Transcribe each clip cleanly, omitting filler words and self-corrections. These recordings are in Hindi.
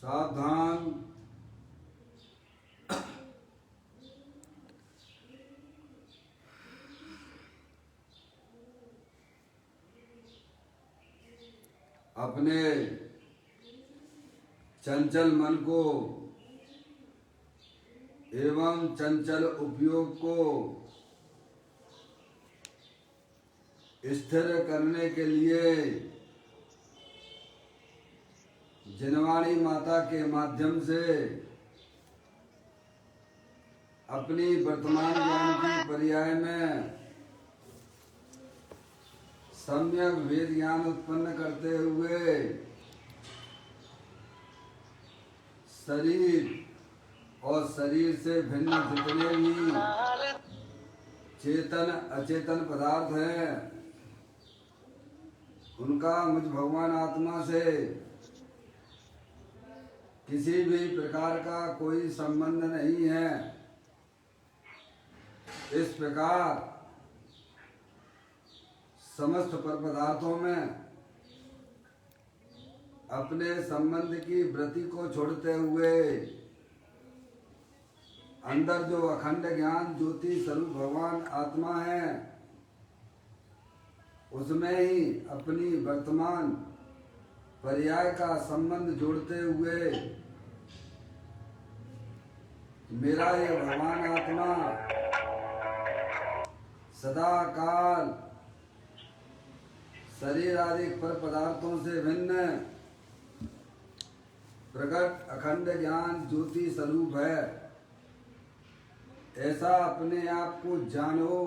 सावधान। अपने चंचल मन को एवं चंचल उपयोग को स्थिर करने के लिए जिनवाणी माता के माध्यम से अपनी वर्तमान ज्ञान की पर्याय में सम्यक वेद ज्ञान उत्पन्न करते हुए शरीर और शरीर से भिन्न जितने भी चेतन अचेतन पदार्थ हैं उनका मुझ भगवान आत्मा से किसी भी प्रकार का कोई संबंध नहीं है। इस प्रकार समस्त पर पदार्थों में अपने संबंध की वृत्ति को छोड़ते हुए अंदर जो अखंड ज्ञान ज्योति स्वरूप भगवान आत्मा है उसमें ही अपनी वर्तमान पर्याय का संबंध जोड़ते हुए मेरा ये भगवान आत्मा सदा काल शरीर आदि पर पदार्थों से भिन्न प्रकट अखंड ज्ञान ज्योति स्वरूप है। ऐसा अपने आप को जानो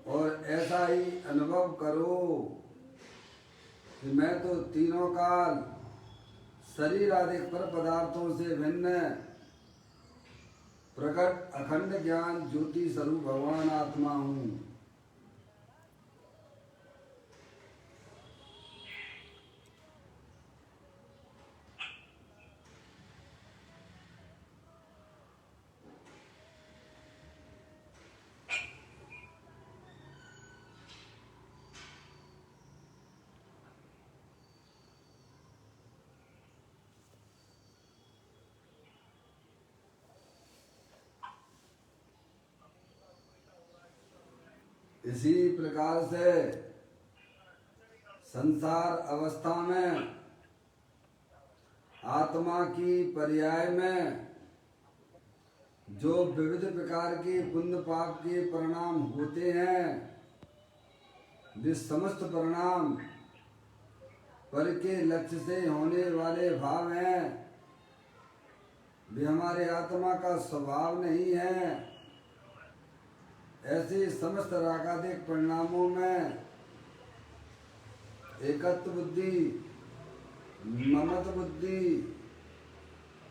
और ऐसा ही अनुभव करो कि मैं तो तीनों काल शरीर आदि पर पदार्थों से भिन्न प्रकट अखंड ज्ञान ज्योति स्वरूप भगवान आत्मा हूँ। इसी प्रकार से संसार अवस्था में आत्मा की पर्याय में जो विविध प्रकार के पुण्य पाप के परिणाम होते हैं वे समस्त परिणाम पर के लक्ष्य से होने वाले भाव हैं। वे हमारे आत्मा का स्वभाव नहीं है। ऐसे समस्त रागादिक परिणामों में एकत्व बुद्धि, ममत बुद्धि,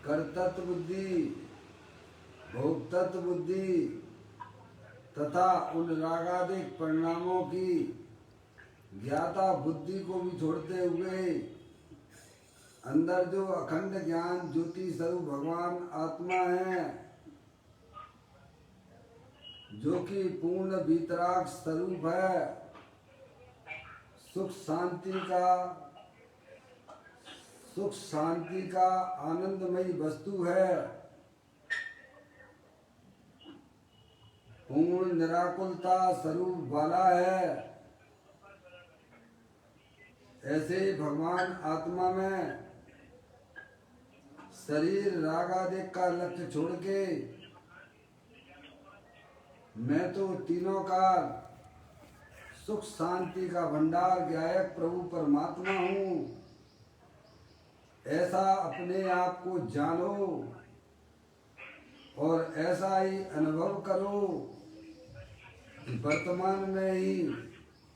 कर्तृत्व बुद्धि, भोक्तृत्व बुद्धि तथा उन रागादिक परिणामों की ज्ञाता बुद्धि को भी छोड़ते हुए अंदर जो अखंड ज्ञान ज्योति स्वरूप भगवान आत्मा है जो कि पूर्ण वीतराग स्वरूप है, सुख शांति का आनंदमयी वस्तु है, पूर्ण निराकुलता स्वरूप वाला है। ऐसे भगवान आत्मा में शरीर राग आदि का लक्ष्य छोड़ के मैं तो तीनों काल सुख शांति का भंडार गायक प्रभु परमात्मा हूँ। ऐसा अपने आप को जानो और ऐसा ही अनुभव करो कि वर्तमान में ही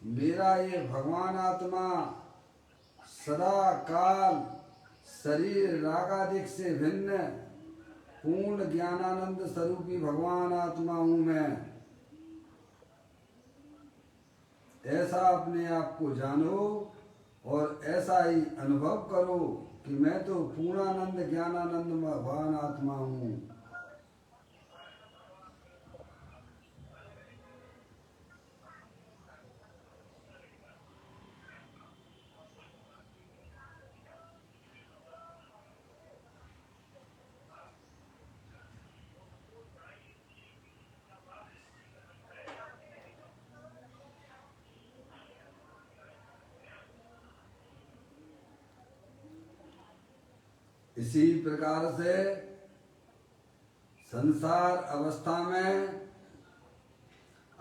मेरा ये भगवान आत्मा सदा काल शरीर रागादिक से भिन्न पूर्ण ज्ञानानंद स्वरूपी भगवान आत्मा हूँ मैं। ऐसा अपने आप को जानो और ऐसा ही अनुभव करो कि मैं तो पूर्णानंद ज्ञानानंद भगवान आत्मा हूँ। इसी प्रकार से संसार अवस्था में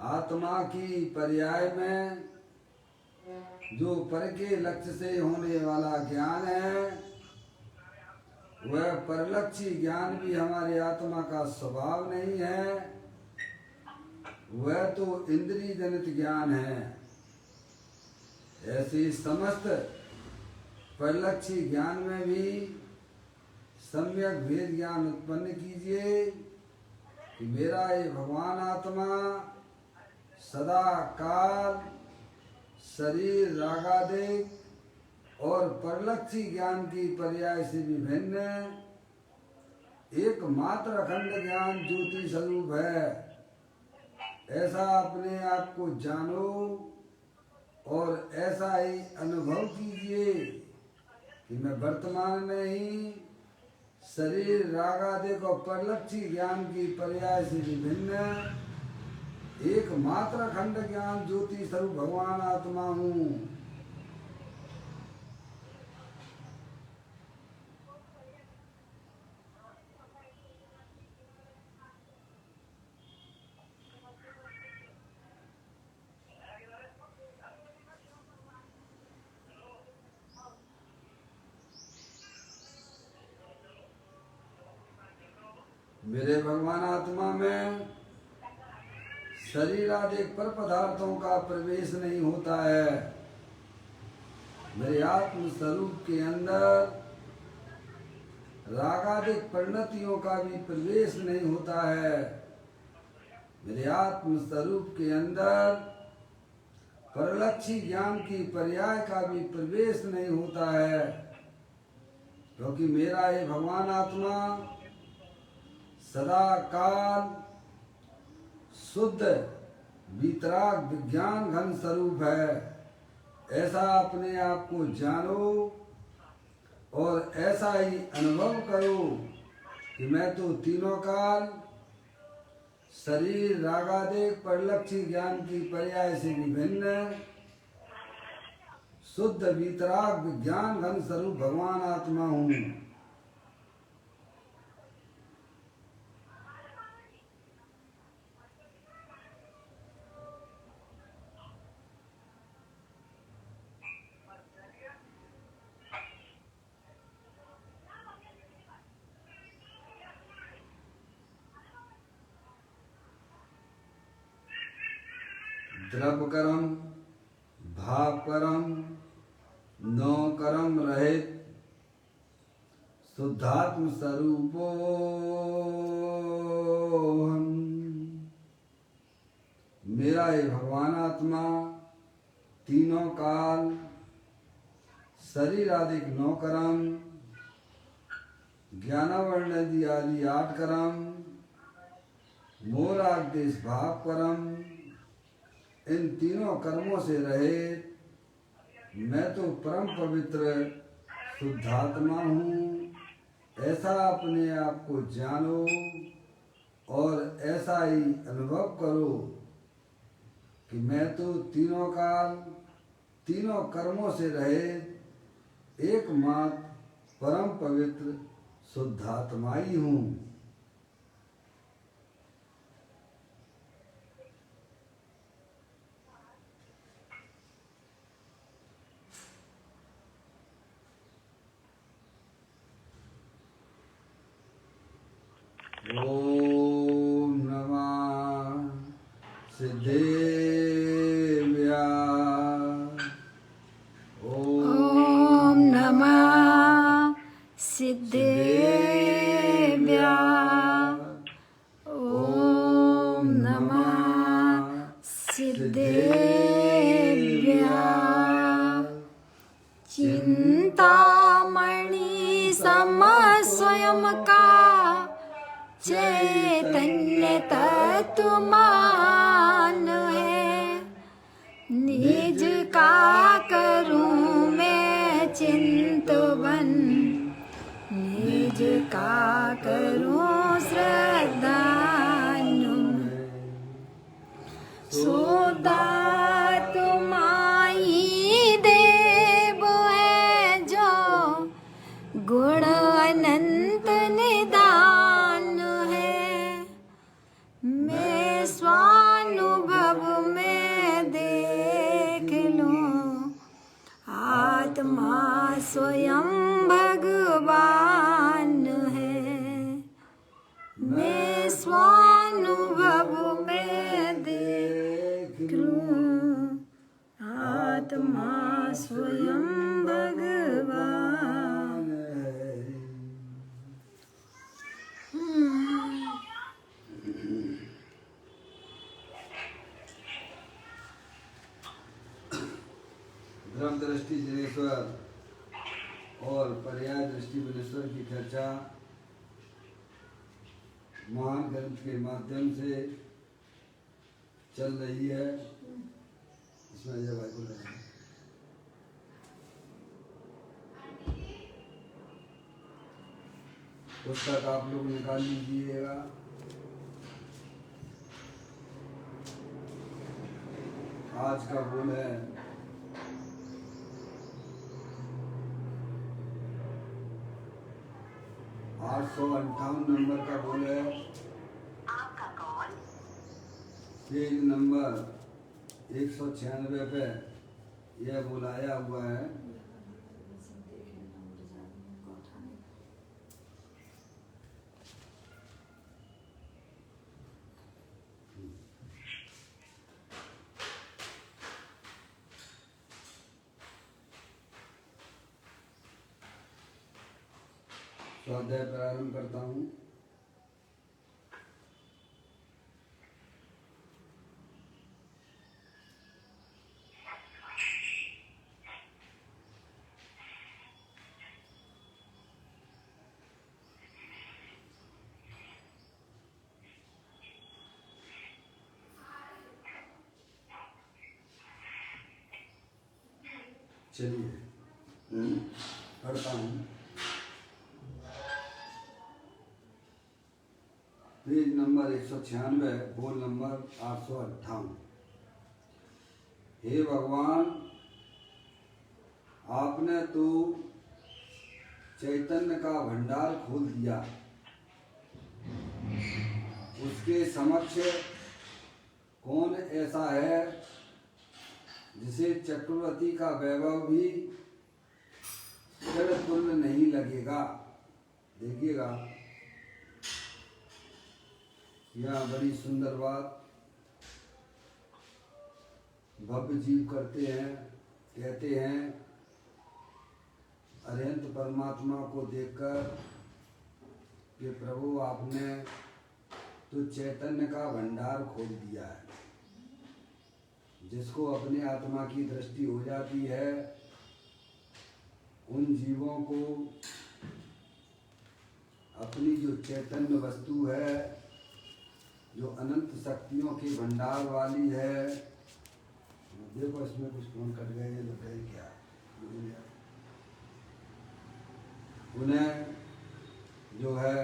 आत्मा की पर्याय में जो पर के लक्ष्य से होने वाला ज्ञान है, वह परलक्षी ज्ञान भी हमारी आत्मा का स्वभाव नहीं है, वह तो इंद्रिय जनित ज्ञान है। ऐसे समस्त परलक्षी ज्ञान में भी सम्यक भेद ज्ञान उत्पन्न कीजिए कि मेरा ये भगवान आत्मा सदा काल शरीर रागादिक और परलक्षी ज्ञान की पर्याय से विभिन्न एकमात्र अखंड ज्ञान ज्योति स्वरूप है। ऐसा अपने आप को जानो और ऐसा ही अनुभव कीजिए कि मैं वर्तमान में ही शरीर रागादिक और परलक्षी ज्ञान की पर्याय से विभिन्न एकमात्र अखंड ज्ञान ज्योति स्वरूप भगवान आत्मा हूँ। मेरे भगवान आत्मा में शरीर आदि पर पदार्थों का प्रवेश नहीं होता है। मेरे आत्म स्वरूप के अंदर रागादिक परिणतियों का भी प्रवेश नहीं होता है। मेरे आत्म स्वरूप के अंदर परलक्षी ज्ञान की पर्याय का भी प्रवेश नहीं होता है, क्योंकि मेरा ये भगवान आत्मा सदा काल शुद्ध वितराग विज्ञान घन स्वरूप है। ऐसा अपने आप को जानो और ऐसा ही अनुभव करो कि मैं तो तीनों काल शरीर रागादिक परलक्षी ज्ञान की पर्याय से विभिन्न शुद्ध वितराग विज्ञान घन स्वरूप भगवान आत्मा हूँ। द्रव्य कर्म भाव कर्म नौ कर्म रहित शुद्धात्म स्वरूपो हम। मेरा ये भगवान आत्मा तीनों काल शरीर आदि 9 कर्म ज्ञानावर्ण आदि 8 कर्म मोराग देश भाव कर्म, इन तीनों कर्मों से रहे मैं तो परम पवित्र शुद्धात्मा हूँ। ऐसा अपने आप को जानो और ऐसा ही अनुभव करो कि मैं तो तीनों काल तीनों कर्मों से रहे एकमात्र परम पवित्र शुद्धात्मा ही हूँ। ओम नमः सिद्धेव्या। ओम नमः सिद्धेव्या। ओम नमः सिद्धेव्या। चिंतामणि सम स्वयं का चैतन्य तत्वमान है। निज का करूं मैं चिंतवन, निज का करूं श्रद्धानु। सोदा तुम्हारी देव है जो गुण अनंत निदान है। मैं स्वानुभव में देख लूं, आत्मा स्वयं भगवान है। मैं स्वानुभव में देख लूं, आत्मा स्वयं भगवान है। ब्रह्म दृष्टि जनेश्वर और पर्याय दृष्टि बनेश्वर की चर्चा महान ग्रंथ के माध्यम से चल रही है। इसमें अजय भाई को लगाएं। पुस्तक आप लोग निकाल लीजिएगा। आज का बोल है 858 नंबर का बोल है। आपका कॉल पेज नंबर 196 पे यह बुलाया हुआ है। स्वाध्याय प्रारंभ करता हूँ। चलिए पढ़ता हूँ। पेज नंबर 196, बोल नंबर 858। हे भगवान, आपने तो चैतन्य का भंडार खोल दिया। उसके समक्ष कौन ऐसा है जिसे चक्रवर्ती का वैभव भी जड़ तुल्य नहीं लगेगा। देखिएगा, यह बड़ी सुंदर बात भव्य जीव करते हैं। कहते हैं अरिहंत परमात्मा को देखकर कि प्रभु आपने तो चैतन्य का भंडार खोल दिया है। जिसको अपने आत्मा की दृष्टि हो जाती है, उन जीवों को अपनी जो चैतन्य वस्तु है, जो अनंत शक्तियों के भंडार वाली है। देखो इसमें कुछ फोन कट गए हैं, तो कहीं क्या उन्हें जो है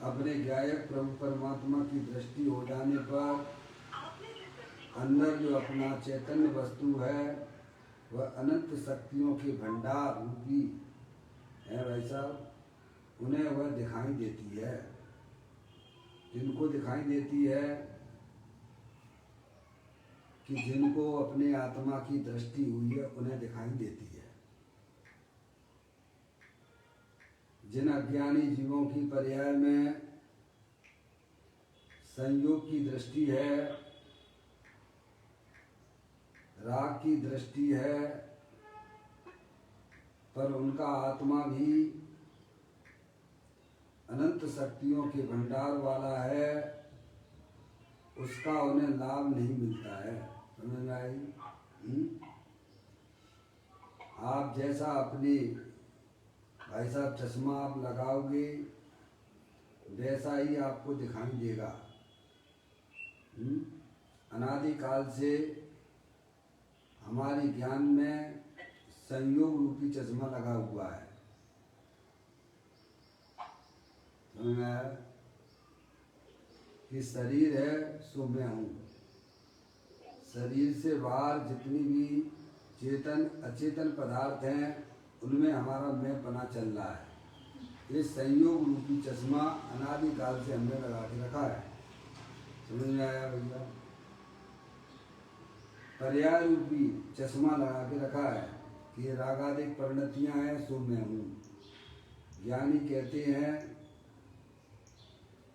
अपने गायक प्रभु परमात्मा की दृष्टि हो जाने पर अंदर जो अपना चैतन्य वस्तु है, वह अनंत शक्तियों के भंडार रूपी है। भाई साहब, उन्हें वह दिखाई देती है। जिनको दिखाई देती है कि जिनको अपने आत्मा की दृष्टि हुई है, उन्हें दिखाई देती है। जिन अज्ञानी जीवों की पर्याय में संयोग की दृष्टि है, राग की दृष्टि है, पर उनका आत्मा भी अनंत शक्तियों के भंडार वाला है, उसका उन्हें लाभ नहीं मिलता है। समझ में आई? आप जैसा अपनी भाई साहब चश्मा आप लगाओगे, वैसा ही आपको दिखाई देगा। अनादिकाल से हमारे ज्ञान में संयोग रूपी चश्मा लगा हुआ है। कि शरीर है सो मैं हूँ। शरीर से बाहर जितनी भी चेतन अचेतन पदार्थ हैं, उनमें हमारा मैं पना चल रहा है। ये संयोग रूपी चश्मा अनादिकाल से हमने लगा के रखा है। समझ में आया भैया? पर्याय रूपी चश्मा लगा के रखा है कि ये रागादिक परिणतियां हैं, सो मैं हूँ। ज्ञानी कहते हैं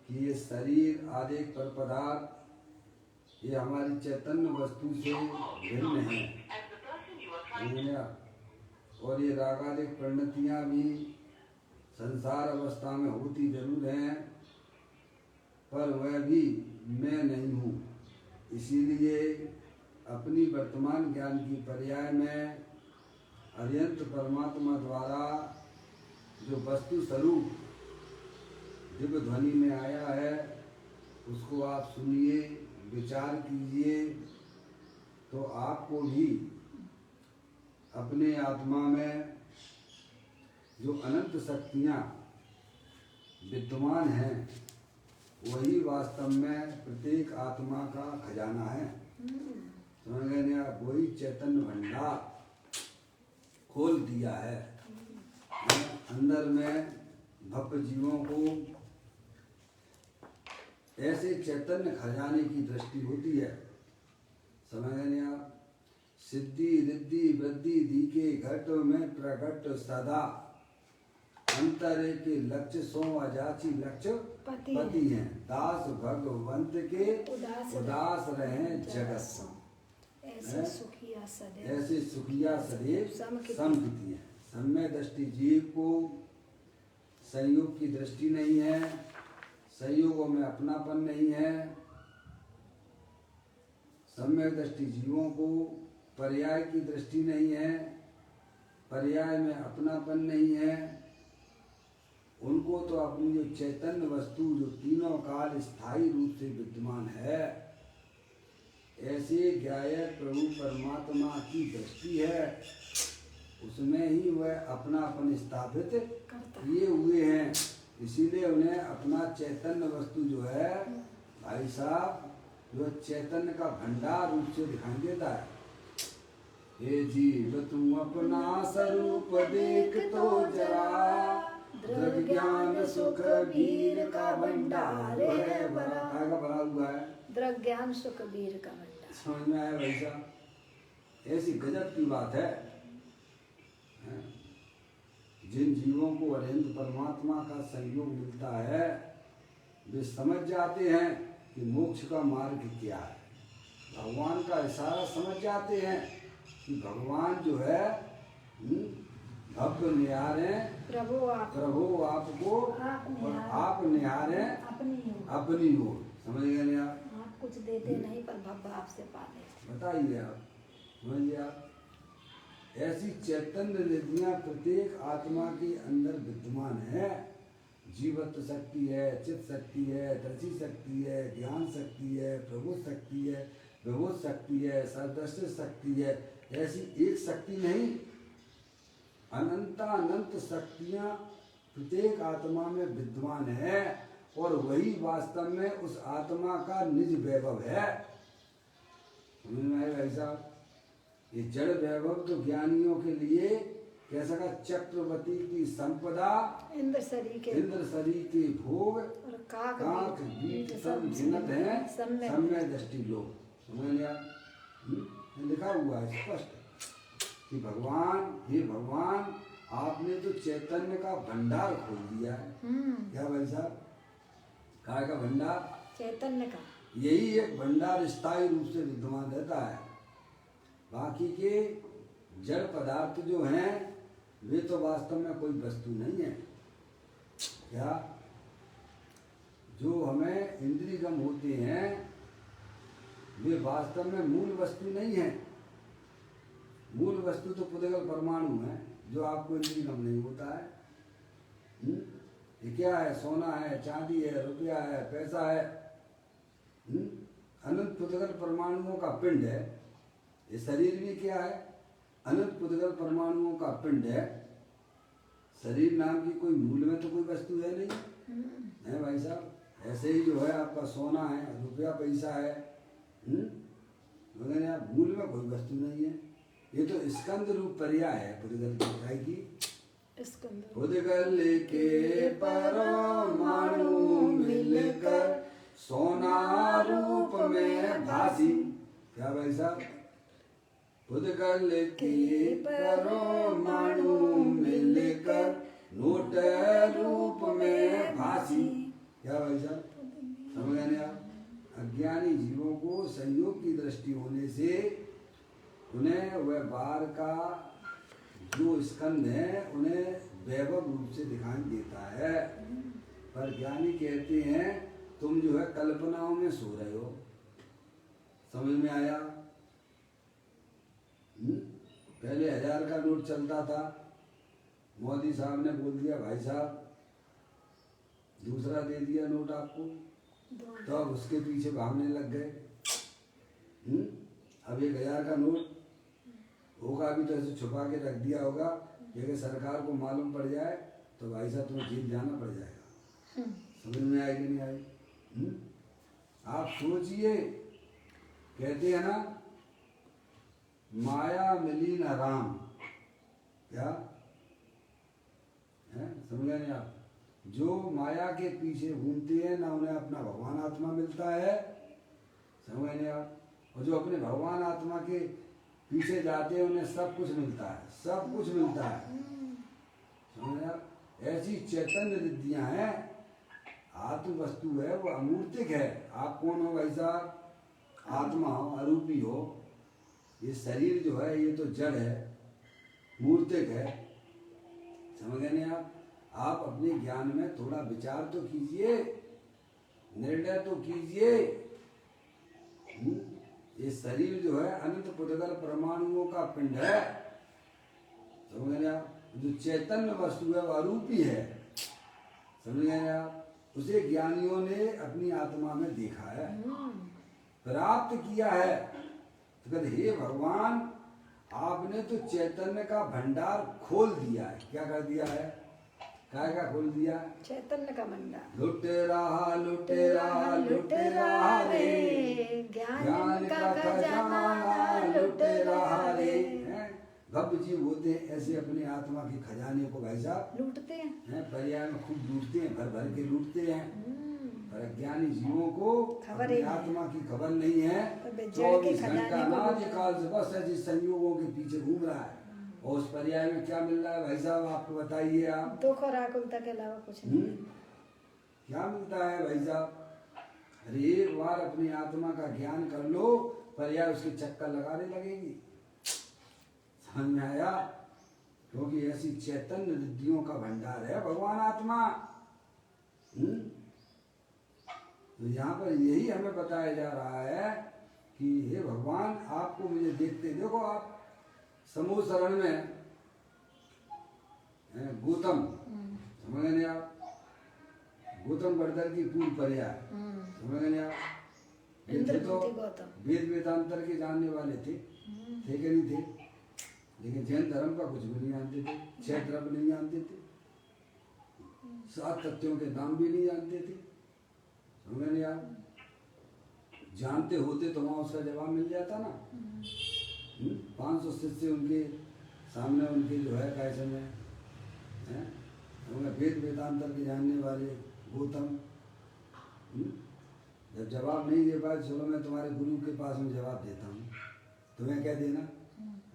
कि ये शरीर आदि पर पदार्थ ये हमारी चैतन्य वस्तु से भिन्न है। और ये रागादिक परिणतियां भी संसार अवस्था में होती जरूर हैं, पर वह भी मैं नहीं हूँ। इसीलिए अपनी वर्तमान ज्ञान की पर्याय में अरिहंत परमात्मा द्वारा जो वस्तु स्वरूप दिव्य ध्वनि में आया है, उसको आप सुनिए, विचार कीजिए, तो आपको भी अपने आत्मा में जो अनंत शक्तियाँ विद्यमान हैं, वही वास्तव में प्रत्येक आत्मा का खजाना है। समझ गए ना? वही चैतन्य भंडार खोल दिया है। अंदर में भक्त जीवों को ऐसे चैतन्य खजाने की दृष्टि होती है। समझ गए आप? सिद्धि रिद्धि वृद्धि दीके घट में प्रकट सदा, अंतरे के लक्ष्य सो अजाची लक्ष्य पति हैं, दास भगवंत के उदास रहे जगत। ऐसे सुखिया सदैव समकिति है। सम्य दृष्टि जीव को संयोग की दृष्टि नहीं है, संयोगों में अपनापन नहीं है। सम्य दृष्टि जीवों को पर्याय की दृष्टि नहीं है, पर्याय में अपनापन नहीं है। उनको तो अपनी जो चैतन्य वस्तु जो तीनों काल स्थायी रूप से विद्यमान है, ऐसे ज्ञायक प्रभु परमात्मा की दृष्टि है, उसमें ही वह अपनापन स्थापित किए हुए हैं। इसीलिए उन्हें अपना चैतन्य वस्तु जो है भाई साहब, जो चैतन्य का भंडार रूप से दिखाई देता है। हे जीव तुम अपना स्वरूप देख तो जरा, द्रव्य ज्ञान सुख वीर का भंडार है भरा। का भरा हुआ है द्रव्य ज्ञान सुख वीर का भंडार। समझ में आया भाई साहब? ऐसी गजब की बात है। जिन जीवों को अरिहंत परमात्मा का संयोग मिलता है, वे समझ जाते हैं कि मोक्ष का मार्ग क्या है। भगवान का इशारा समझ जाते हैं कि भगवान जो है भक्त निहारे प्रभु आपको और आप निहारे अपनी ओर। समझ गए आप? कुछ देते नहीं पर भक्त आपसे पाले। बताइए आप, समझिए आप? ऐसी चैतन्य निधियां प्रत्येक आत्मा के अंदर विद्यमान है। जीवत्व शक्ति है, चित्त शक्ति है, दृष्टि शक्ति है, ज्ञान शक्ति है, प्रबोध शक्ति है, विबोध शक्ति है, सर्वदृष्टि शक्ति है। ऐसी एक शक्ति नहीं, अनंत शक्तियां प्रत्येक आत्मा में विद्यमान है, और वही वास्तव में उस आत्मा का निज वैभव है। समझ में आया भाई साहब? ये जड़ वैभव तो ज्ञानियों के लिए कैसा का चक्रवर्ती की संपदा, इंद्र शरीर के भोग, और काक बीट सब जिनत है सम्य दृष्टि लोग। समझ लिया? लिखा हुआ है स्पष्ट कि भगवान, हे भगवान, आपने तो चैतन्य का भंडार खोल दिया है। क्या भाई साहब? काय का भंडार? चैतन्य का। यही एक भंडार स्थायी रूप से विद्यमान रहता है। बाकी के जड़ पदार्थ जो हैं, वे तो वास्तव में कोई वस्तु नहीं है। क्या? जो हमें इंद्रियगम होते हैं, वे वास्तव में मूल वस्तु नहीं है। मूल वस्तु तो पुद्गल परमाणु है, जो आपको इंद्रियगम नहीं होता है। ये क्या है? सोना है, चांदी है, रुपया है, पैसा है। अनंत पुद्गल परमाणुओं का पिंड है। ये शरीर भी क्या है? अनंत पुद्गल परमाणुओं का पिंड है। शरीर नाम की कोई मूल में तो कोई वस्तु है नहीं, है भाई साहब? ऐसे ही जो है आपका सोना है, रुपया पैसा है, मगर यहाँ मूल में कोई वस्तु नहीं है। ये तो स्कंद रूप पर्याय है पुद्गल की। स्कंद उद्गल के परमाणु मिलकर सोना रूप में भासी। क्या भाई साहब? उद्गल के परमाणु मिलकर नोट रूप में भासी। क्या भाई साहब? समझ गए आप? अज्ञानी जीवों को संयोग की दृष्टि होने से उन्हें वह बाहर का जो स्कंध है उन्हें वैभव रूप से दिखाई देता है, पर ज्ञानी कहते हैं तुम जो है कल्पनाओं में सो रहे हो। समझ में आया? पहले 1000 का नोट चलता था, मोदी साहब ने बोल दिया भाई साहब दूसरा दे दिया नोट आपको, तो अब उसके पीछे भागने लग गए। अब 1000 का नोट होगा भी तो ऐसे छुपा के रख दिया होगा, अगर सरकार को मालूम पड़ जाए तो भाई साहब तुम्हें जेल जाना पड़ जाएगा। समझ में आएगी नहीं आएगी? आप सोचिए, कहते हैं ना माया मिली न राम। क्या है? समझ नहीं आप? जो माया के पीछे घूमते हैं ना उन्हें अपना भगवान आत्मा मिलता है। समझ नहीं आप? और जो अपने भगवान आत्मा के पीछे जाते हैं उन्हें सब कुछ मिलता है, सब कुछ मिलता है। समझ आप? ऐसी चैतन्य रिद्धियां हैं, आत्म वस्तु है वो अमूर्तिक है। आप कौन हो भाई साहब? आत्मा हो, अरूपी हो। ये शरीर जो है ये तो जड़ है, मूर्तिक है। समझ गए नहीं आप? आप अपने ज्ञान में थोड़ा विचार तो कीजिए, निर्णय तो कीजिए। ये शरीर जो है अनंत पुद्गल परमाणुओं का पिंड है। समझ गए आप? जो चैतन्य वस्तु है वो अरूपी है। समझ गए आप? उसे ज्ञानियों ने अपनी आत्मा में देखा है, प्राप्त किया है। तो कहते हे भगवान आपने तो चैतन्य का भंडार खोल दिया है। क्या कर दिया है? क्या क्या खोल दिया? चैतन्य का भंडार। लुटेरा लुटेरा लुटेरा रे, ज्ञान का खजाना लुटेरा रे। भव्य जीव होते हैं ऐसे अपने आत्मा के खजाने को भाई साहब लूटते हैं, पर्याय में खूब लूटते हैं, भर भर के लूटते हैं। पर अज्ञानी जीवों को अपनी आत्मा की खबर नहीं है। 24 घंटा अनादि काल से बस ऐसे संयोगों के पीछे घूम रहा है। और उस पर्याय में क्या मिल रहा है भाई साहब? आपको बताइए आप। दुख और आकुलता के अलावा कुछ नहीं। क्या मिलता है भाई साहब? अरे एक बार अपनी आत्मा का ज्ञान कर लो, पर्याय उसके चक्कर लगाने लगेगी। समझ में आया? क्योंकि ऐसी चैतन्य रिद्धियों का भंडार है भगवान आत्मा। तो यहाँ पर यही हमें बताया जा रहा है कि हे भगवान आपको मुझे देखते देखो। आप समूह शरण में गौतम, समझ नहीं आप? गौतम बर्दर की पूर्व पर्याय, समझ नहीं आप? ये तो वेद वेदांतर के जानने वाले थे कि नहीं थे? लेकिन जैन धर्म का कुछ भी नहीं जानते थे, 6 द्रव्य नहीं जानते थे, 7 तत्वों के नाम भी नहीं जानते थे। समझ नहीं आप? जानते होते तो वहाँ उसका जवाब मिल जाता ना। 500 शिष्य उनके सामने, उनके जो है कैसे में वेद वेदांतर के जानने वाले गौतम जब जवाब नहीं दे पाए, चलो मैं तुम्हारे गुरु के पास में जवाब देता हूँ, तुम्हें क्या देना?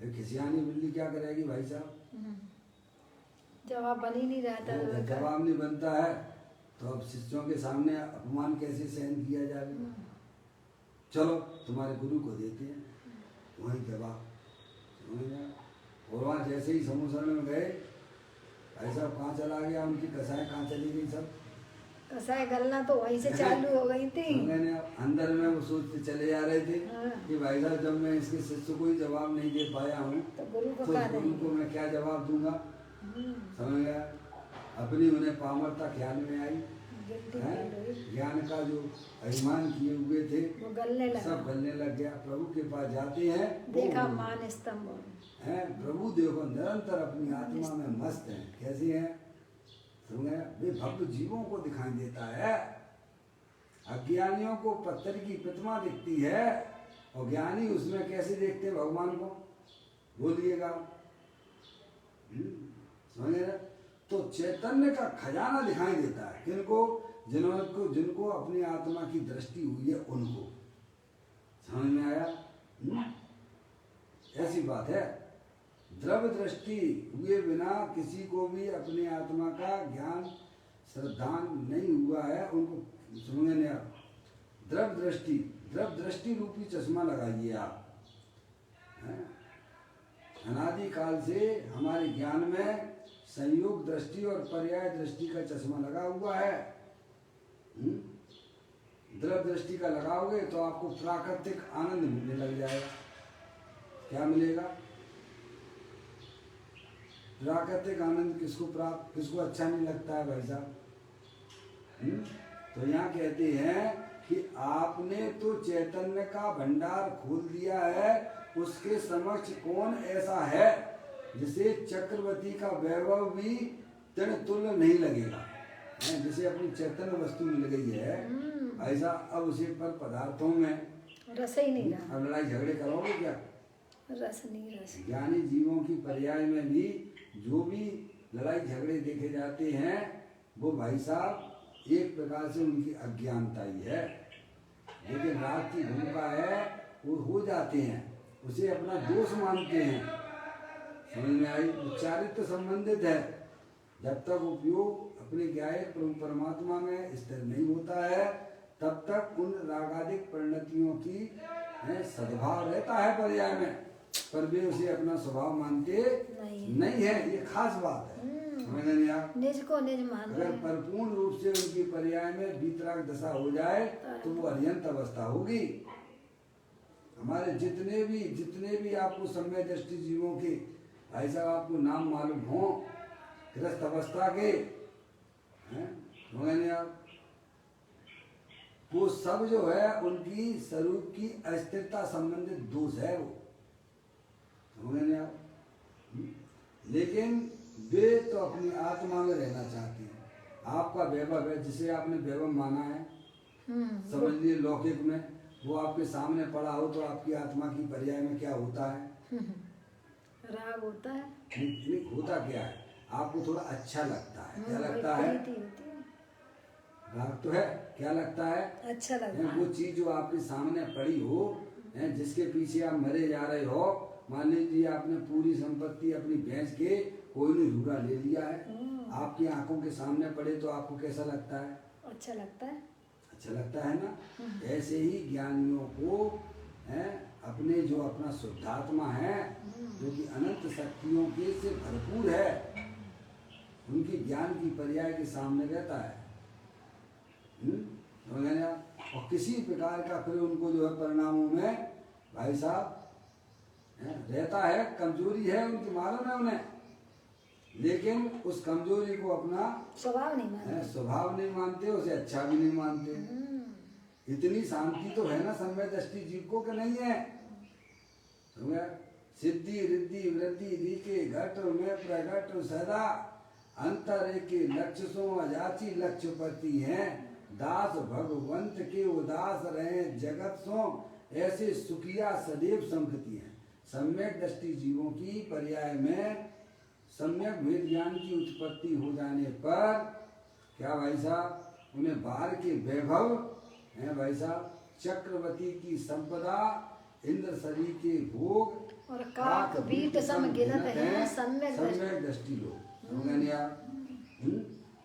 खिसियानी बिल्ली क्या करेगी भाई साहब? जवाब बन ही नहीं रहा था। जवाब नहीं बनता है तो अब शिष्यों के सामने अपमान कैसे सहन किया जाएगा? चलो तुम्हारे गुरु को देते हैं, वही जवाब। और वहाँ जैसे ही समूह शरण में गए, भाई साहब कहाँ चला गया? उनकी कसाएं कहाँ चली गई? सब कसाएं गलना तो वहीं से चालू हो गई थी। मैंने अंदर में वो सोचते चले जा रहे थे कि भाई साहब जब मैं इसके शिष्य को ही जवाब नहीं दे पाया हूँ तो गुरु को मैं क्या जवाब दूंगा? समझ गया? अपनी उन्हें पामरता ख्याल में आई, ज्ञान का जो अभिमान किए हुए थे वो गलने लगा, सब गलने लग गया। प्रभु के पास जाते हैं, देखा मान स्तंभ हैं प्रभु देखो निरंतर अपनी आत्मा में मस्त हैं। कैसे हैं? समझ गया? वे भव्य जीवों को दिखाई देता है। अज्ञानियों को पत्थर की प्रतिमा दिखती है और ज्ञानी उसमें कैसे देखते हैं भगवान को? बोलिएगा। समझ गए? तो चैतन्य का खजाना दिखाई देता है किनको, जिनको अपनी आत्मा की दृष्टि हुई है उनको। समझ में आया? ऐसी बात है। द्रव्य दृष्टि हुए बिना किसी को भी अपनी आत्मा का ज्ञान श्रद्धान नहीं हुआ है, उनको समझ नहीं आया। द्रव्य दृष्टि रूपी चश्मा लगाइए आप। अनादि काल से हमारे ज्ञान में संयोग दृष्टि और पर्याय दृष्टि का चश्मा लगा हुआ है। द्रव्य दृष्टि का लगाओगे तो आपको प्राकृतिक आनंद मिलने लग जाएगा। क्या मिलेगा? प्राकृतिक आनंद किसको अच्छा नहीं लगता है भाई साहब? तो यहाँ कहते हैं कि आपने तो चैतन्य का भंडार खोल दिया है, उसके समक्ष कौन ऐसा है जिसे चक्रवर्ती का वैभव भी तृण तुल्य नहीं लगेगा। जिसे अपनी चैतन्य वस्तु मिल गई है ऐसा, अब उसे पर पदार्थों में रस ही नहीं रहा। अब लड़ाई झगड़े करोगे क्या? रस नहीं, रस। ज्ञानी जीवों की पर्याय में भी जो भी लड़ाई झगड़े देखे जाते हैं वो भाई साहब एक प्रकार से उनकी अज्ञानता ही है। लेकिन रात की भूमिका है वो हो जाते हैं, उसे अपना दोष मानते हैं। समझ में आई? चारित्र संबंधित है। जब तक उपयोग अपने गायक प्रभु परमात्मा में स्थिर नहीं होता है तब तक उन रागादिक परिणतियों की सद्भाव रहता है पर्याय में, पर वे उसे अपना स्वभाव मानते नहीं है। ये खास बात है। निज को निज मान। अगर परिपूर्ण रूप से उनकी पर्याय में वीतराग दशा हो जाए तो वो अर्यंत अवस्था होगी। हमारे जितने भी आपको सम्यक दृष्टि जीवों के ऐसा आपको नाम मालूम हो गृहस्थ अवस्था के आप, वो सब जो है उनकी स्वरूप की अस्थिरता संबंधित दोष है वो। समझ आप? लेकिन वे तो अपनी आत्मा में रहना चाहती हैं। आपका वैभव है जिसे आपने वैभव माना है, समझ लिए लौकिक में, वो आपके सामने पड़ा हो तो आपकी आत्मा की पर्याय में क्या होता है? राग होता है। नहीं होता क्या है? आपको थोड़ा अच्छा लगता है। क्या लगता है? राग तो है। क्या लगता है? अच्छा लगता है। वो चीज जो आपके सामने पड़ी हो, जिसके पीछे आप मरे जा रहे हो, मान लीजिए आपने पूरी संपत्ति अपनी बेच के कोई ने झूठा ले लिया है, आपकी आंखों के सामने पड़े तो आपको कैसा लगता है? अच्छा लगता है। अच्छा लगता है ना? ऐसे ही ज्ञानियों को अपने जो अपना शुद्धात्मा है जो कि अनंत शक्तियों के से भरपूर है, उनकी ज्ञान की पर्याय के सामने रहता है। और किसी प्रकार का फिर उनको जो है परिणामों में भाई साहब रहता है, कमजोरी है उनकी मालूम है उन्हें, लेकिन उस कमजोरी को अपना स्वभाव नहीं मानते, उसे अच्छा भी नहीं मानते। इतनी शांति तो है ना सम्यक दृष्टि जीव को कि नहीं है? सिद्धि रिद्धि वृद्धि दिखे घट में प्रगट सदा अंतर के लक्ष्य सो अजाची लक्ष्य पति हैं, दास भगवंत के उदास रहे जगत सो ऐसे सुखिया सदैव संपत्ति है। सम्यक दृष्टि जीवों की पर्याय में सम्यक वेद ज्ञान की उत्पत्ति हो जाने पर क्या भाई साहब उन्हें बाहर के वैभव हैं भाई साहब, चक्रवर्ती की संपदा, इंद्र शरीर के भोग और काक बीट सम गिनत है सम्यक दृष्टि लोग।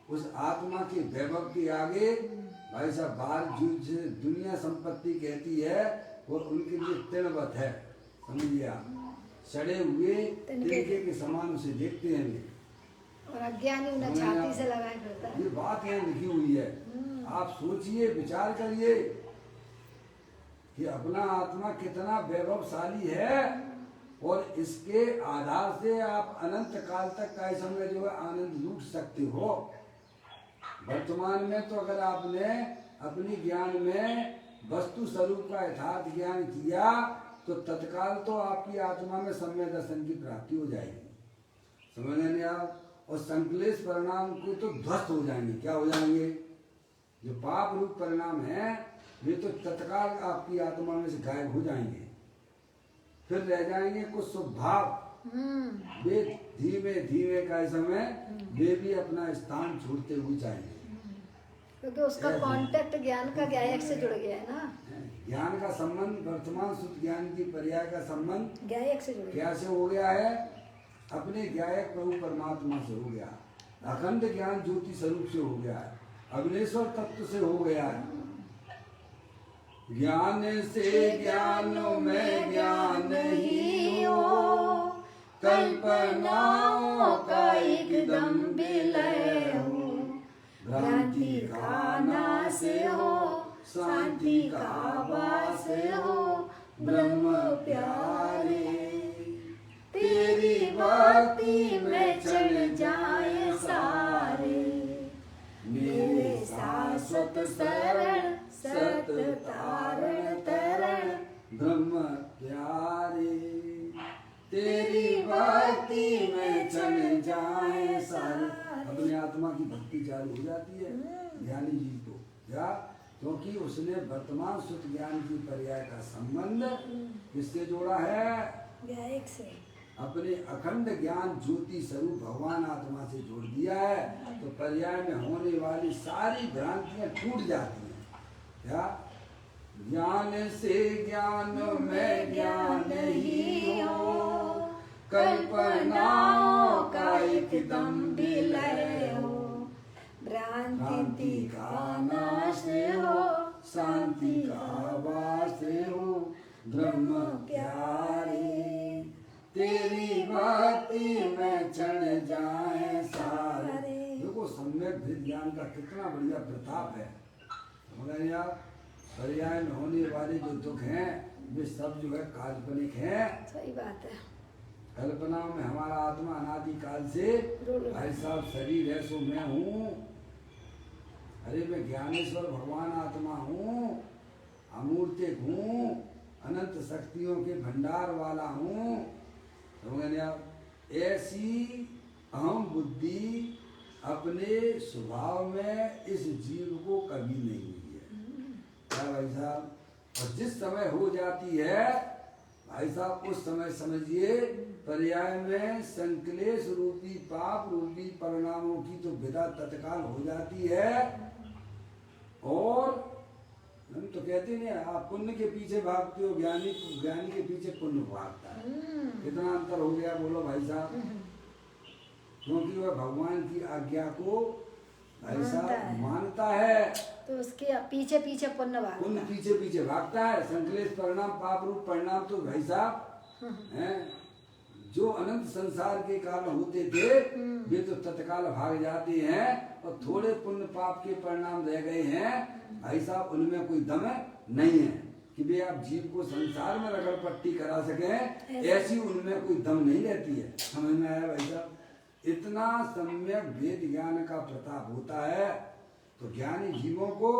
उस आत्मा के वैभव के आगे भाई साहब बाहर जो दुनिया संपत्ति कहती है वो उनके लिए तृणवत है। समझिए आप, सड़े हुए तिनके के समान उसे देखते हैं वे, और अज्ञानी उन्हें छाती से लगाए फिरता है। ये बात यहाँ लिखी हुई है। आप सोचिए, विचार करिए कि अपना आत्मा कितना वैभवशाली है और इसके आधार से आप अनंत काल तक का समय जो है आनंद लूट सकते हो। वर्तमान में तो अगर आपने अपनी ज्ञान में वस्तु स्वरूप का यथार्थ ज्ञान किया तो तत्काल तो आपकी आत्मा में सम्यक दर्शन की प्राप्ति हो जाएगी। समझ नहीं आप? और संकलेश परिणाम को तो ध्वस्त हो जाएंगे। क्या हो जाएंगे? जो पाप रूप परिणाम है वे तो तत्काल आपकी आत्मा में से गायब हो जाएंगे। फिर रह जाएंगे कुछ शुभ भाव, वे धीमे धीमे का समय वे भी अपना स्थान छोड़ते हुए जाएंगे, क्योंकि उसका कांटेक्ट ज्ञान का ज्ञायक से जुड़ गया है ना। ज्ञान का संबंध वर्तमान शुद्ध ज्ञान की पर्याय का संबंध ज्ञायक से जुड़ गया। क्या से हो गया है? अपने ज्ञायक प्रभु परमात्मा से हो गया, अखंड ज्ञान ज्योति स्वरूप से हो गया है, अग्नेश्वर तत्व से हो गया है। ज्ञान से ज्ञान में ज्ञान ही हो, कल्पनाओं का एकदम विलय हो, भ्रांति का नाश हो, शांति का वास हो, ब्रह्म प्यारे तेरी भक्ति में चढ़ जाए सारे, मेरे शाश्वत शरण सत तारण तरण ब्रह्म प्यारे, तेरी भक्ति में चढ़ जाए सारे। अपनी आत्मा की भक्ति चालू हो जाती है ज्ञानी जी को, क्या? क्योंकि उसने वर्तमान शुद्ध ज्ञान की पर्याय का संबंध किससे जोड़ा है? ज्ञायक से। अपने अखंड ज्ञान ज्योति स्वरूप भगवान आत्मा से जोड़ दिया है, तो पर्याय में होने वाली सारी भ्रांतियां टूट जाती हैं। क्या? ज्ञान से ज्ञान में ज्ञान ही हो, कल्पनाओं का एकदम विलय हो, भ्रांति का नाश हो, शांति का वास हो, ब्रह्म प्यारे तेरी भक्ति में चढ़ जाए सारे। देखो सम्यक भेद ज्ञान का कितना बढ़िया प्रताप है। मगर यार पर्याय में होने वाले जो दुख हैं वे सब जो है काल्पनिक हैं। सही बात है। कल्पना में हमारा आत्मा अनादि काल से भाई साहब शरीर है सो मैं हूँ, अरे मैं ज्ञानेश्वर भगवान आत्मा हूँ, अमूर्तिक हूँ, अनंत शक्तियों के भंडार वाला हूँ। ऐसी अहम बुद्धि अपने स्वभाव में इस जीव को कभी नहीं हुई है। क्या भाई साहब? और जिस समय हो जाती है भाई साहब उस समय समझिए पर्याय में संकलेश रूपी पाप रूपी परिणामों की तो विदा तत्काल हो जाती है। और हम तो कहते नहीं आप पुण्य के पीछे भागते हो, ज्ञानी के पीछे पुण्य भागता है। कितना अंतर हो गया बोलो भाई साहब? क्योंकि वह भगवान की आज्ञा को भाई साहब मानता है तो उसके पीछे पीछे पुण्य पीछे भागता है। संकलेश परिणाम पाप रूप परिणाम तो भाई साहब हैं जो अनंत संसार के कारण होते थे वे तो तत्काल भाग जाते हैं, और थोड़े पुण्य पाप के परिणाम रह गए हैं भाई साहब उनमें कोई दम नहीं है कि वे आप जीव को संसार में रगड़ पट्टी करा सकें, ऐसी उनमें कोई दम नहीं रहती है। समझ में आया भाई साहब? इतना सम्यक वेद ज्ञान का प्रताप होता है तो ज्ञानी जीवों को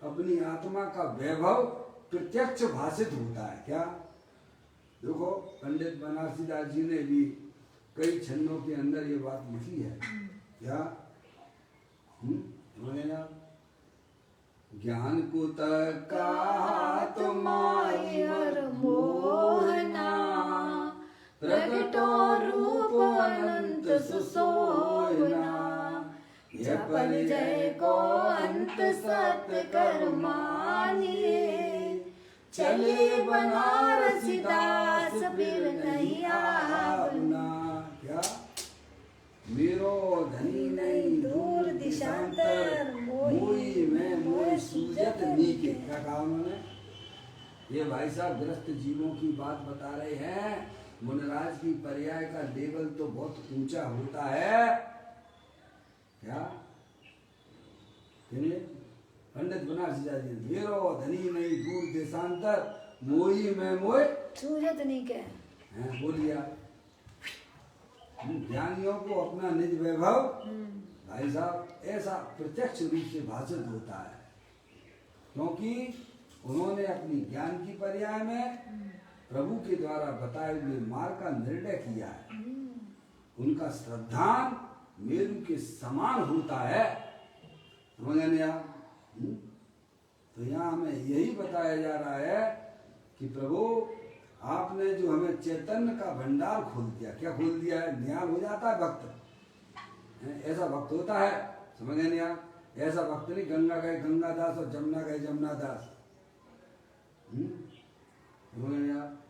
अपनी आत्मा का वैभव प्रत्यक्ष भाषित होता है। क्या? देखो पंडित बनारसी दास जी ने भी कई छंदों के अंदर ये बात लिखी है। क्या? ज्ञान को तका तुम्हारी हर मोहना, प्रगटो रूप अनंत सुसोना, यह परिजय को अंत सत कर मानिए, चले बनारसी दास फिर नहीं आवना। क्या? मेरो धनी नहीं दूर दिशांतर, मोई में मोई सूजत नीके। क्या कहा उन्होंने? ये भाई साहब ग्रस्त जीवों की बात बता रहे हैं। मुनराज की पर्याय का लेवल तो बहुत ऊंचा होता है। क्या? पंडित बनारसी दास जी, मेरो धनी नहीं दूर देशांतर, मोई में मोई सूजत नीके। बोलिया ज्ञानियों को अपना निज वैभव भाई साहब ऐसा प्रत्यक्ष रूप से भाषित होता है, क्योंकि उन्होंने अपनी ज्ञान की पर्याय में प्रभु के द्वारा बताए हुए मार्ग का निर्णय किया है। उनका श्रद्धान मेरु के समान होता है। समझ आप? तो यहाँ हमें यही बताया जा रहा है कि प्रभु आपने जो हमें चैतन्य का भंडार खोल दिया। क्या खोल दिया है? निहाल हो जाता है भक्त, ऐसा भक्त होता है, समझ नहीं आप? ऐसा भक्त नहीं गंगा गए गंगादास और जमुना गए जमुनादास, समझ नहीं आप?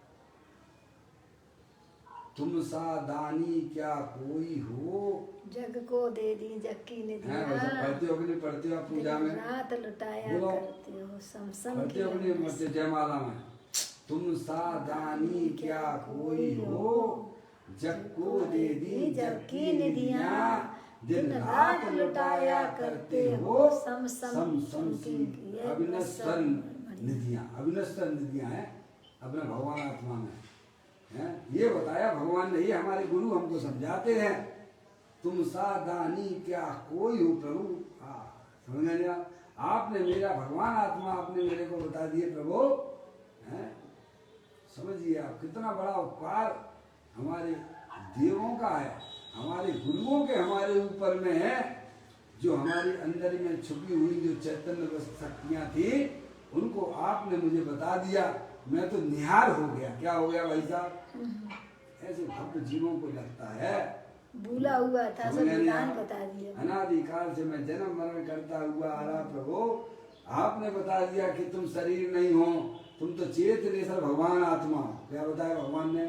तुम सा दानी क्या कोई हो, जग को दे दी जग की निधियां, पढ़ते हो कि नहीं पढ़ते हो आप पूजा में? रात लुटाया बोलो। करते हो समसम पढ़ते हो कि नहीं पढ़ते जयमाला में? तुम सा दानी क्या कोई हो, जग को दे दी जग की निधियां, दिन रात लुटाया करते हो सम सम की अविनश्वर निधियां। अविनश्वर निधियां हैं अपने भगवान आत्मा में, हैं? ये बताया भगवान ने, ये हमारे गुरु हमको समझाते हैं। तुम सा दानी क्या कोई हो प्रभु, समझ गए आप? आपने मेरा भगवान आत्मा आपने मेरे को बता दिए प्रभु, हैं? समझिए आप कितना बड़ा उपकार हमारे देवों का है, हमारे गुरुओं के हमारे ऊपर में है, जो हमारे अंदर में छुपी हुई जो चैतन्य शक्तियां थी उनको आपने मुझे बता दिया। मैं तो निहाल हो गया। क्या हो गया भाई साहब? ऐसे भक्त जीवों को लगता है भूला हुआ था, सब ज्ञान बता दिया। अनादिकाल से मैं जन्म मरण करता हुआ आ रहा प्रभु, आपने बता दिया कि तुम शरीर नहीं हो, तुम तो चेतन भगवान आत्मा। क्या बताया भगवान ने?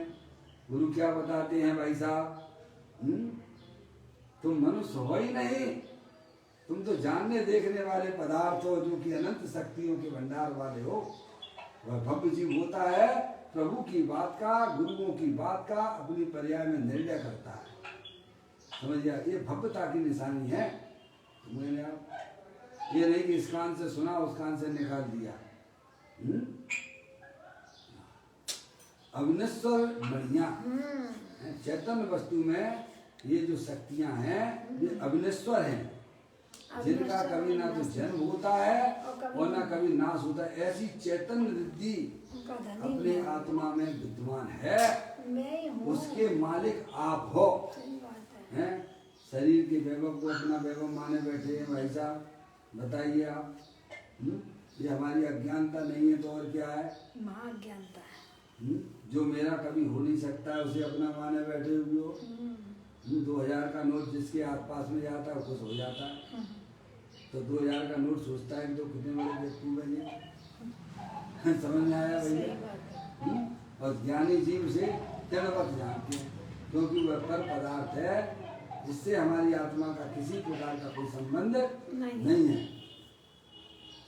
गुरु क्या बताते हैं भाई साहब? तुम मनुष्य हो ही नहीं, तुम तो जानने देखने वाले पदार्थ हो, जो कि अनंत शक्तियों के भंडार वाले हो। वह भव्य जीव होता है, प्रभु की बात का, गुरुओं की बात का अपनी पर्याय में निर्णय करता है। समझिए, ये भव्यता की निशानी है। मैंने आप ये नहीं कि इस कान से सुना उस कान से निकाल दिया। अविनश्वर मणियां, चैतन्य वस्तु में ये जो शक्तियां हैं ये अविनश्वर हैं, जिनका कभी ना तो जन्म होता है और ना कभी नाश होता है। ऐसी चैतन्य रिद्धि अपने आत्मा में विद्यमान है, उसके मालिक आप हो, हैं? शरीर के वैभव को अपना वैभव माने बैठे हैं भाई साहब, बताइए आप। ये हमारी अज्ञानता नहीं है तो और क्या है? महाज्ञानता है। जो मेरा कभी हो नहीं सकता है उसे अपना माने बैठे हुए हो। 2000 का नोट जिसके आसपास में जाता है खुश हो जाता है, तो 2000 का नोट सोचता है कि तो कितने बड़े व्यक्ति बने। समझ में आया भैया? और ज्ञानी जीव से जड़वत जानते हैं, क्योंकि वह पर पदार्थ है जिससे हमारी आत्मा का किसी प्रकार का कोई संबंध नहीं है।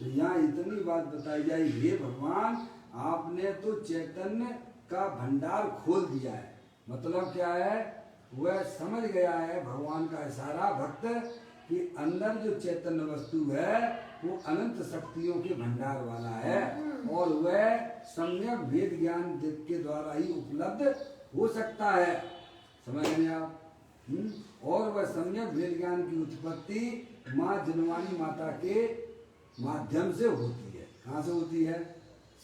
तो यहाँ इतनी बात बताई जाए, हे भगवान आपने तो चैतन्य का भंडार खोल दिया है। मतलब क्या है? वह समझ गया है भगवान का इशारा भक्त कि अंदर जो चैतन्य वस्तु है वो अनंत शक्तियों के भंडार वाला है, और वह सम्यक वेद ज्ञान के द्वारा ही उपलब्ध हो सकता है। समझ रहे आप? और वह सम्यक वेद ज्ञान की उत्पत्ति माँ जनवानी माता के माध्यम से होती है। कहाँ से होती है?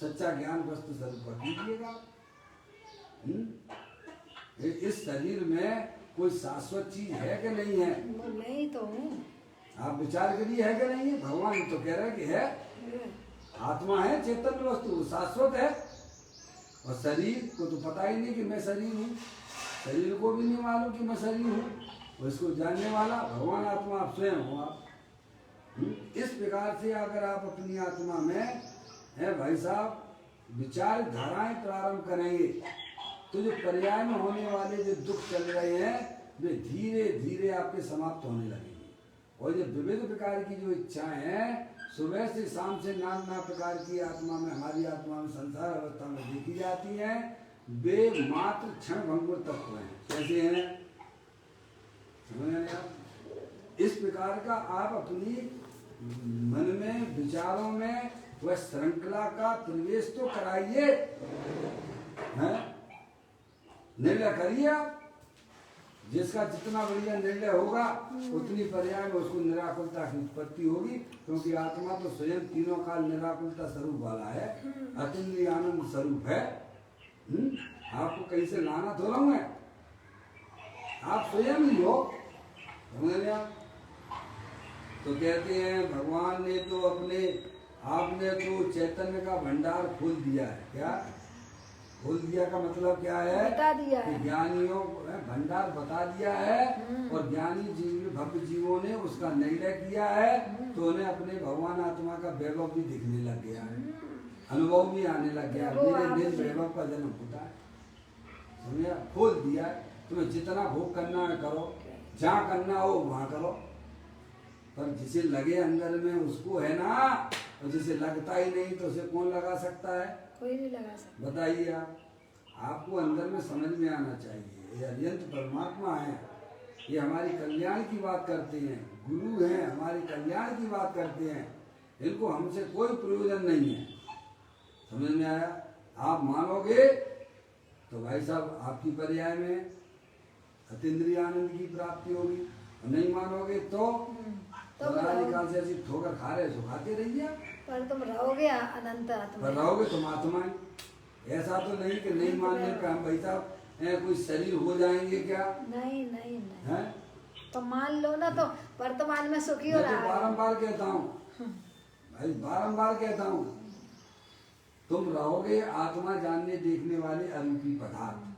सच्चा ज्ञान वस्तु स्वरूप कीजिएगा। इस शरीर में कोई शाश्वत चीज है कि नहीं है? नहीं तो हूँ। आप विचार करिए, है कि नहीं है? भगवान तो कह रहे कि है, आत्मा है, चैतन्य वस्तु शाश्वत है। और शरीर को तो पता ही नहीं कि मैं शरीर हूँ, शरीर को भी नहीं मालूम कि मैं शरीर हूँ, और इसको जानने वाला भगवान आत्मा आप स्वयं हो। आप इस प्रकार से अगर आप अपनी आत्मा में है भाई साहब विचार धाराएं प्रारंभ करेंगे, तो जो पर्याय में होने वाले जो दुख चल रहे हैं वे धीरे धीरे आपके समाप्त होने लगेंगे। और जो विविध प्रकार की जो इच्छाएं हैं सुबह से शाम से नाना प्रकार की आत्मा में, हमारी आत्मा में संसार अवस्था में देखी जाती हैं, वे मात्र क्षण भंगुर तत्व हैं। कैसे हैं? समझ रहे हैं आप? इस प्रकार का आप अपनी मन में विचारों में वह श्रृंखला का प्रवेश तो कराइए, निर्णय करिए आप। जिसका जितना बढ़िया निर्णय होगा उतनी पर्याय में उसको निराकुलता की उत्पत्ति होगी, क्योंकि आत्मा तो स्वयं तीनों काल निराकुलता स्वरूप वाला है, अतुल्य आनंद स्वरूप है। आपको कहीं से लाना थोड़ा हूं मैं, आप स्वयं ही हो। समझ रहे आप? तो कहते हैं भगवान ने तो आपने तो चैतन्य का भंडार खोल दिया है। क्या? खोल दिया का मतलब क्या है? बता दिया कि है। ज्ञानियों ने भंडार बता दिया है और ज्ञानी जीव भक्त जीवों ने उसका निर्णय किया है, तो उन्हें अपने भगवान आत्मा का वैभव भी दिखने लग गया है, अनुभव भी आने लग गया है। वो मेरे निज आपने- वैभव का जन्म होता है, समझा? खोल दिया है। तुम्हें जितना भोग करना है करो, जहाँ करना हो वहाँ करो, पर जिसे लगे अंदर में उसको है ना, और जिसे लगता ही नहीं तो उसे कौन लगा सकता है? कोई नहीं लगा सकता। बताइए आप। आपको अंदर में समझ में आना चाहिए, ये अत्यंत परमात्मा है, ये हमारी कल्याण की बात करते हैं, गुरु हैं, हमारे कल्याण की बात करते हैं, इनको हमसे कोई प्रयोजन नहीं है। समझ में आया? आप मानोगे तो भाई साहब आपकी पर्याय में अतीन्द्रिय आनंद की प्राप्ति होगी, और नहीं मानोगे तो तो काल से ऐसी ठोकर खा रहे सो खाते रहिए। पर तुम रहोगे अनंत आत्मा। पर रहोगे तुम आत्मा। ऐसा तो नहीं कि नहीं मानने का हम भाई साहब कोई शरीर हो जाएंगे क्या? नहीं नहीं नहीं। हैं? तो मान लो ना, तो वर्तमान में सुखी हो मैं तो रहा है। बारंबार कहता हूँ भाई, बारंबार कहता हूँ, तुम रहोगे आत्मा जानने देखने वाले अरूपी पदार्थ।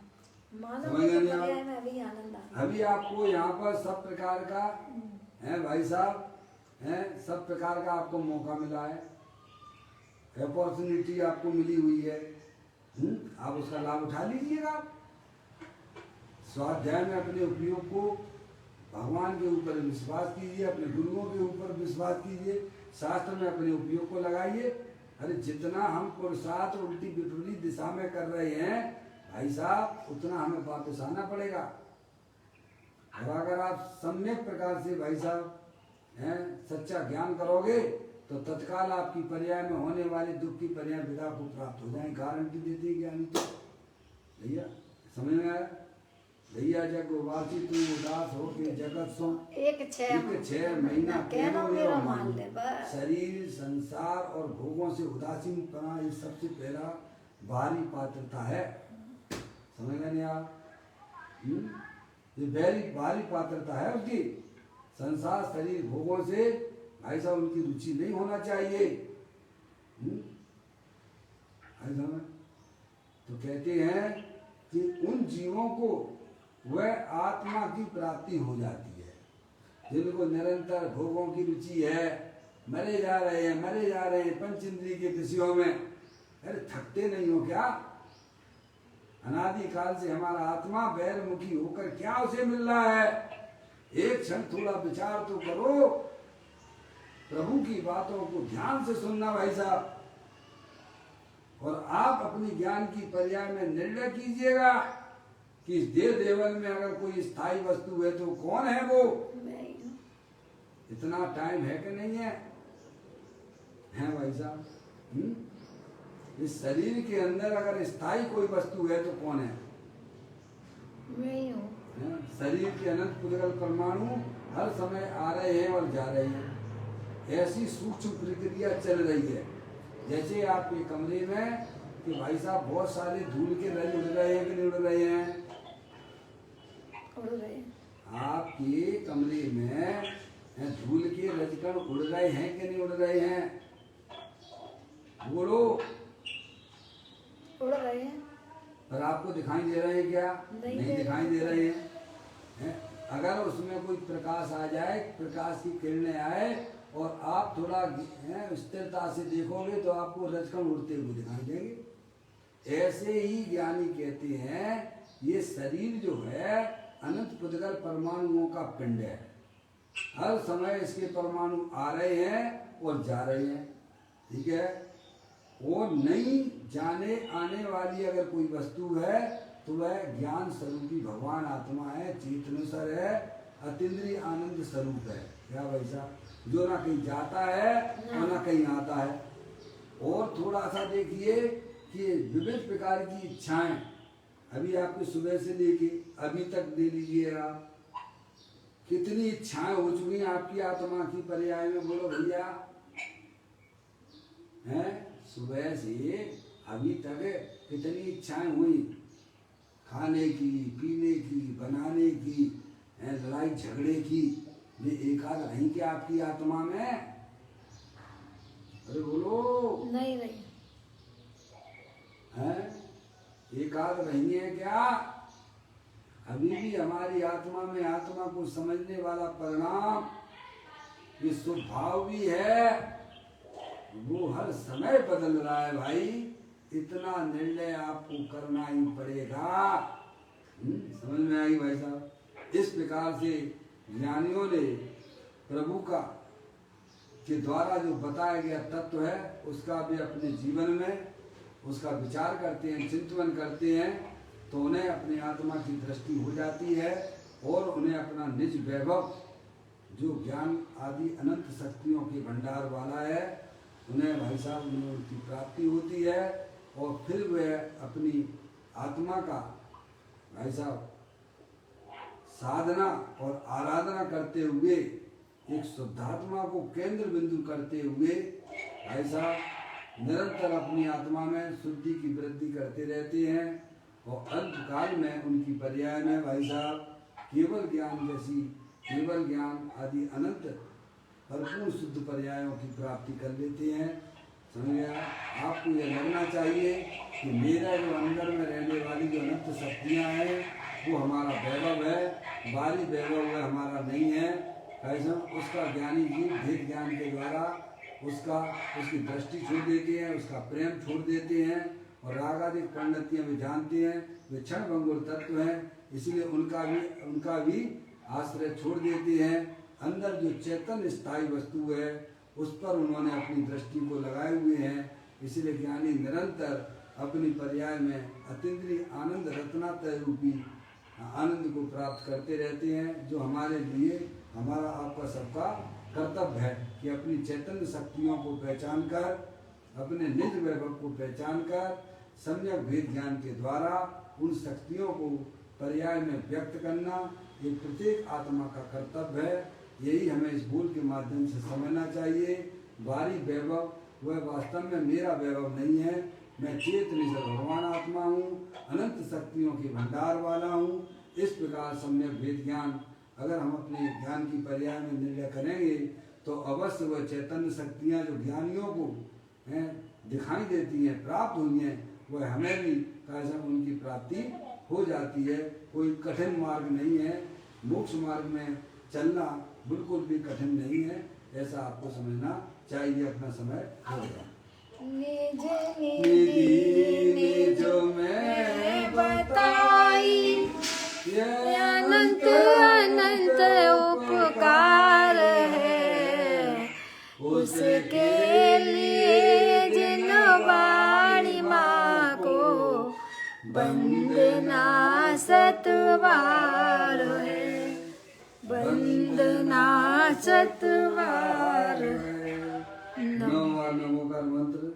मानो समझ गए तो नहीं आप? पर्याय में अभी आनंद आ अभी आपको यहाँ पर सब प्रकार का है भाई साहब, है सब प्रकार का आपको मौका मिला है, अपॉर्चुनिटी आपको मिली हुई है। आप उसका लाभ उठा लीजिएगा। स्वाध्याय में अपने उपयोग को भगवान के ऊपर विश्वास कीजिए, अपने गुरुओं के ऊपर विश्वास कीजिए, शास्त्र में अपने उपयोग को लगाइए। अरे जितना हम पुरुषार्थ उल्टी विपरीत दिशा में कर रहे हैं भाई साहब, उतना हमें वापस आना पड़ेगा। और अगर आप सम्यक प्रकार से भाई साहब हैं सच्चा ज्ञान करोगे तो तत्काल आपकी पर्याय में होने वाले दुख की पर्याय विदा को प्राप्त हो जाए, गारंटी देते हैं ज्ञानी। तो भैया समझ में आया? भैया जग वासी तू उदास हो के जगत सो, एक 6 महीना कहना मेरा मान ले बस। शरीर संसार और भोगों से उदासीन पना ये सबसे पहला भारी पात्रता है। समझ में नहीं आ? ये भारी पात्रता है उसकी। संसार शरीर भोगों से भाई साहब उनकी रुचि नहीं होना चाहिए। तो कहते हैं कि उन जीवों को वह आत्मा की प्राप्ति हो जाती है जिनको निरंतर भोगों की रुचि है, मरे जा रहे हैं पंच इंद्रिय के विषयों में। अरे थकते नहीं हो क्या? अनादि काल से हमारा आत्मा बैरमुखी होकर क्या उसे मिल रहा है? एक क्षण थोड़ा विचार तो करो, प्रभु की बातों को ध्यान से सुनना भाई साहब, और आप अपनी ज्ञान की पर्याय में निर्णय कीजिएगा कि इस देव देवल में अगर कोई स्थायी वस्तु है तो कौन है वो? इतना टाइम है कि नहीं है? है भाई साहब? इस शरीर के अंदर अगर स्थायी कोई वस्तु है तो कौन है? मैं ही हूँ। शरीर के अनंत पुद्गल परमाणु हर समय आ रहे हैं और जा रहे हैं। ऐसी सूक्ष्म प्रक्रिया चल रही है। जैसे आपके कमरे में कि भाई साहब बहुत सारे धूल के रज उड़ रहे हैं कि नहीं उड़ रहे हैं? उड़ रहे हैं। आपके कमरे में धूल के रजकण उड़ रहे हैं कि नहीं उड़ रहे हैं? बोलो। उड़ रहे हैं। पर आपको दिखाई दे रहे हैं क्या? नहीं दिखाई दे रहे हैं। अगर उसमें कोई प्रकाश आ जाए, प्रकाश की किरणें आए और आप थोड़ा स्थिरता से देखोगे तो आपको रजकण उड़ते हुए दिखाई देंगे। ऐसे ही ज्ञानी कहते हैं ये शरीर जो है अनंत पुद्गल परमाणुओं का पिंड है। हर समय इसके परमाणु आ रहे हैं और जा रहे हैं, ठीक है। और नई जाने आने वाली अगर कोई वस्तु है तो वह ज्ञान स्वरूपी भगवान आत्मा है, चेतनेश्वर है, अतीन्द्रिय आनंद स्वरूप है। क्या भाई साहब? जो ना कहीं जाता है और ना कहीं आता है। और थोड़ा सा देखिए कि विविध प्रकार की इच्छाएं अभी आपके सुबह से लेके अभी तक दे लीजिए आप, कितनी इच्छाएं हो चुकी हैं आपकी आत्मा की पर्याय में। बोलो भैया, हैं सुबह से अभी तक कितनी इच्छाएं हुई, खाने की, पीने की, बनाने की, लड़ाई झगड़े की। ये एकाध नहीं क्या आपकी आत्मा में? अरे बोलो। नहीं हैं एकाग्र नहीं है क्या? अभी भी हमारी आत्मा में आत्मा को समझने वाला परिणाम, ये स्वभाव भी है, वो हर समय बदल रहा है भाई। इतना निर्णय आपको करना ही पड़ेगा। समझ में आई भाई साहब? इस प्रकार से ज्ञानियों ने प्रभु का के द्वारा जो बताया गया तत्व है उसका भी अपने जीवन में उसका विचार करते हैं, चिंतन करते हैं, तो उन्हें अपनी आत्मा की दृष्टि हो जाती है और उन्हें अपना निज वैभव जो ज्ञान आदि अनंत शक्तियों के भंडार वाला है, उन्हें भाई साहब उन्हें उनकी प्राप्ति होती है। और फिर वे अपनी आत्मा का भाई साहब साधना और आराधना करते हुए एक शुद्धात्मा को केंद्र बिंदु करते हुए भाई साहब निरंतर अपनी आत्मा में शुद्धि की वृद्धि करते रहते हैं। और अंत काल में उनकी पर्याय में भाई साहब केवल ज्ञान जैसी केवल ज्ञान आदि अनंत भरपूर शुद्ध पर्यायों की प्राप्ति कर लेते हैं। समझ गया? आपको यह लगना चाहिए कि मेरा जो अंदर में रहने वाली जो अनंत शक्तियाँ हैं वो हमारा वैभव है, बाहरी वैभव है, हमारा नहीं है। ऐसा उसका ज्ञानी जीव भेद ज्ञान के द्वारा उसकी दृष्टि छोड़ देते हैं, उसका प्रेम छोड़ देते हैं और रागादिक परिणतियाँ भी जानते हैं। वे क्षण भंगुर तत्व हैं, इसलिए उनका भी आश्रय छोड़ देते हैं। अंदर जो चेतन स्थायी वस्तु है उस पर उन्होंने अपनी दृष्टि को लगाए हुए हैं। इसलिए ज्ञानी निरंतर अपनी पर्याय में अतीन्द्रिय आनंद रत्नात्रय रूपी आनंद को प्राप्त करते रहते हैं, जो हमारे लिए हमारा आपका सबका कर्तव्य है कि अपनी चैतन्य शक्तियों को पहचान कर अपने निज वैभव को पहचान कर सम्यक भेद ज्ञान के द्वारा उन शक्तियों को पर्याय में व्यक्त करना ये प्रत्येक आत्मा का कर्तव्य है। यही हमें इस बोल के माध्यम से समझना चाहिए। बाहरी वैभव वह वास्तव में मेरा वैभव नहीं है। मैं चेत निश्चल भगवान आत्मा हूँ, अनंत शक्तियों के भंडार वाला हूँ। इस प्रकार सम्यक भेद ज्ञान अगर हम अपने ज्ञान की पर्याय में निर्णय करेंगे तो अवश्य वह चैतन्य शक्तियाँ जो ज्ञानियों को दिखाई देती हैं, प्राप्त हुई हैं, वह हमें भी कैसा उनकी प्राप्ति हो जाती है। कोई कठिन मार्ग नहीं है, मोक्ष मार्ग में चलना बिल्कुल भी कठिन नहीं है, ऐसा आपको समझना चाहिए। अपना समय हो गया। निज में बताई अनंत अनंत उपकार है, उसके लिए जिन वाणी माँ को वंदना सतबार है, वंदना सतबार है। नमोकार मंत्र।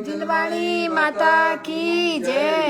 जिनवाणी माता की जय।